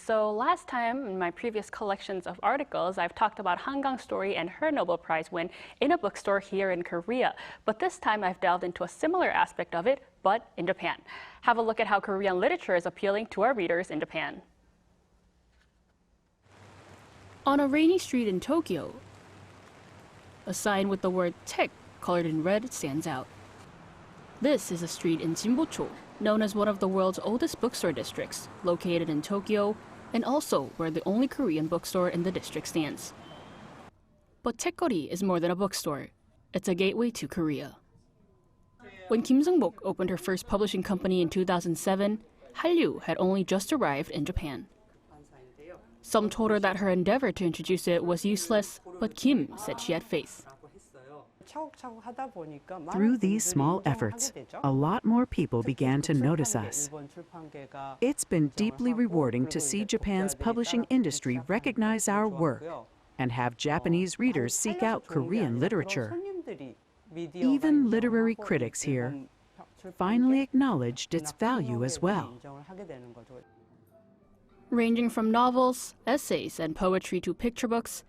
So last time in my previous collections of articles, I've talked about Han Kang's story and her Nobel Prize win in a bookstore here in Korea. But this time I've delved into a similar aspect of it, but in Japan. Have a look at how Korean literature is appealing to our readers in Japan. On a rainy street in Tokyo, a sign with the word 책 colored in red stands out. This is a street in Jinbocho, known as one of the world's oldest bookstore districts, located in Tokyo, and also where the only Korean bookstore in the district stands. But Chaeccori is more than a bookstore. It's a gateway to Korea. When Kim Seung-bok opened her first publishing company in 2007, Hallyu had only just arrived in Japan. Some told her that her endeavor to introduce it was useless, but Kim said she had faith. Through these small efforts, a lot more people began to notice us. It's been deeply rewarding to see Japan's publishing industry recognize our work and have Japanese readers seek out Korean literature. Even literary critics here finally acknowledged its value as well. Ranging from novels, essays, and poetry to picture books,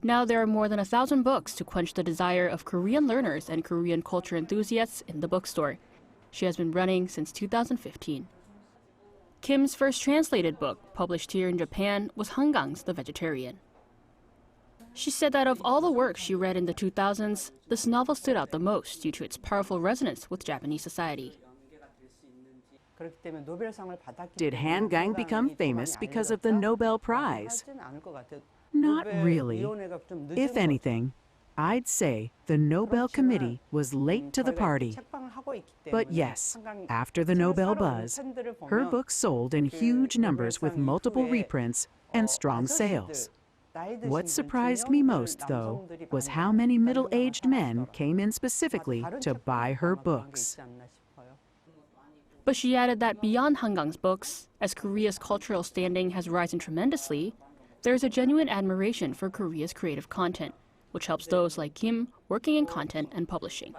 now there are more than 1,000 books to quench the desire of Korean learners and Korean culture enthusiasts in the bookstore. She has been running since 2015. Kim's first translated book, published here in Japan, was Han Kang's The Vegetarian. She said that of all the works she read in the 2000s, this novel stood out the most due to its powerful resonance with Japanese society. Did Han Kang become famous because of the Nobel Prize? Not really. If anything, I'd say the Nobel Committee was late to the party. But yes, after the Nobel buzz, her books sold in huge numbers with multiple reprints and strong sales. What surprised me most, though, was how many middle-aged men came in specifically to buy her books. But she added that beyond Han Kang's books, as Korea's cultural standing has risen tremendously, there is a genuine admiration for Korea's creative content, which helps those like Kim working in content and publishing.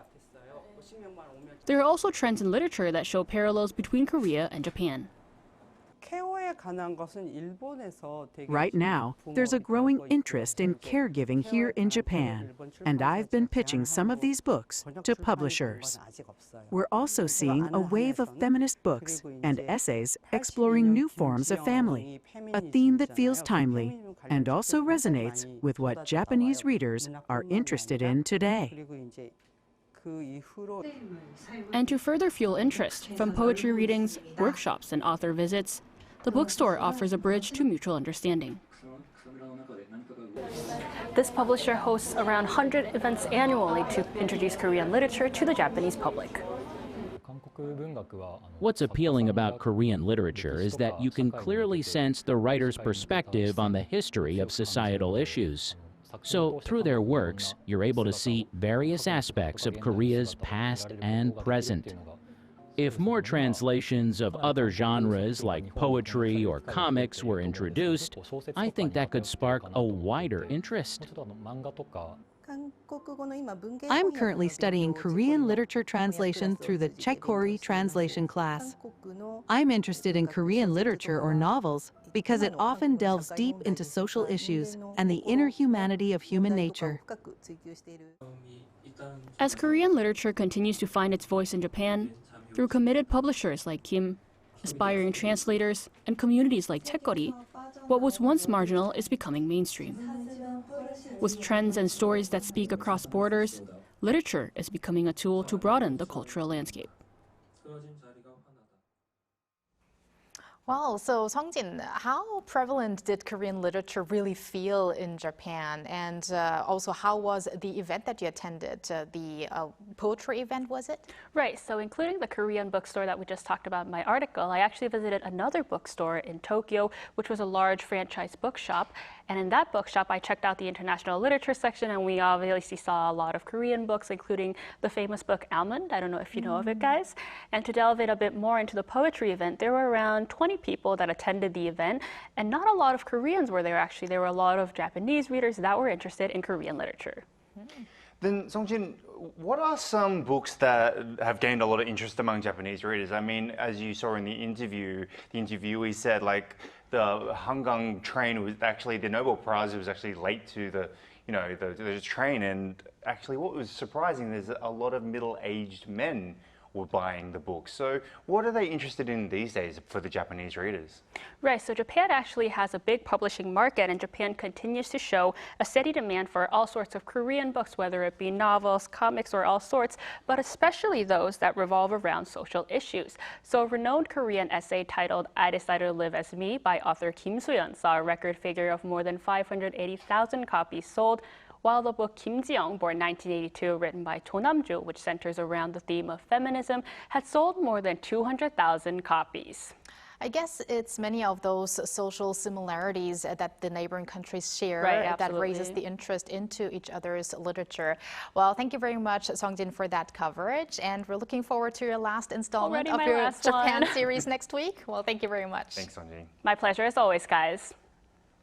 There are also trends in literature that show parallels between Korea and Japan. Right now, there's a growing interest in caregiving here in Japan, and I've been pitching some of these books to publishers. We're also seeing a wave of feminist books and essays exploring new forms of family, a theme that feels timely and also resonates with what Japanese readers are interested in today. And to further fuel interest, from poetry readings, workshops, and author visits, the bookstore offers a bridge to mutual understanding. This publisher hosts around 100 events annually to introduce Korean literature to the Japanese public. What's appealing about Korean literature is that you can clearly sense the writer's perspective on the history of societal issues. So, through their works, you're able to see various aspects of Korea's past and present. If more translations of other genres like poetry or comics were introduced, I think that could spark a wider interest. I'm currently studying Korean literature translation through the Chaeccori translation class. I'm interested in Korean literature or novels because it often delves deep into social issues and the inner humanity of human nature. As Korean literature continues to find its voice in Japan, through committed publishers like Kim, aspiring translators, and communities like Chaeccori, what was once marginal is becoming mainstream. With trends and stories that speak across borders, literature is becoming a tool to broaden the cultural landscape. Well, so Sung-jin, how prevalent did Korean literature really feel in Japan? And also, how was the event that you attended? The poetry event, was it? Right, so including the Korean bookstore that we just talked about in my article, I actually visited another bookstore in Tokyo, which was a large franchise bookshop. And in that bookshop, I checked out the international literature section, and we obviously saw a lot of Korean books, including the famous book Almond. I don't know if you know of it, guys. And to delve in a bit more into the poetry event, there were around 20 people that attended the event, and not a lot of Koreans were there, actually. There were a lot of Japanese readers that were interested in Korean literature. Then, Sung-jin, what are some books that have gained a lot of interest among Japanese readers? I mean, as you saw in the interview, the interviewee said, like, the Han Kang train was actually the Nobel Prize. It was actually late to the train, and actually what was surprising is that a lot of middle-aged men were buying the book. So what are they interested in these days for the Japanese readers? Right, so Japan actually has a big publishing market, and Japan continues to show a steady demand for all sorts of Korean books, whether it be novels, comics, or all sorts, but especially those that revolve around social issues. So a renowned Korean essay titled I Decided to Live as Me by author Kim Seung-bok saw a record figure of more than 580,000 copies sold, while the book Kim Ji-young, born 1982, written by Cho Nam-ju, which centers around the theme of feminism, had sold more than 200,000 copies. I guess it's many of those social similarities that the neighboring countries share that raises the interest into each other's literature. Well, thank you very much, Sung-jin, for that coverage. And we're looking forward to your last installment of your Japan series next week. Well, thank you very much. Thanks, Sung-jin. My pleasure as always, guys.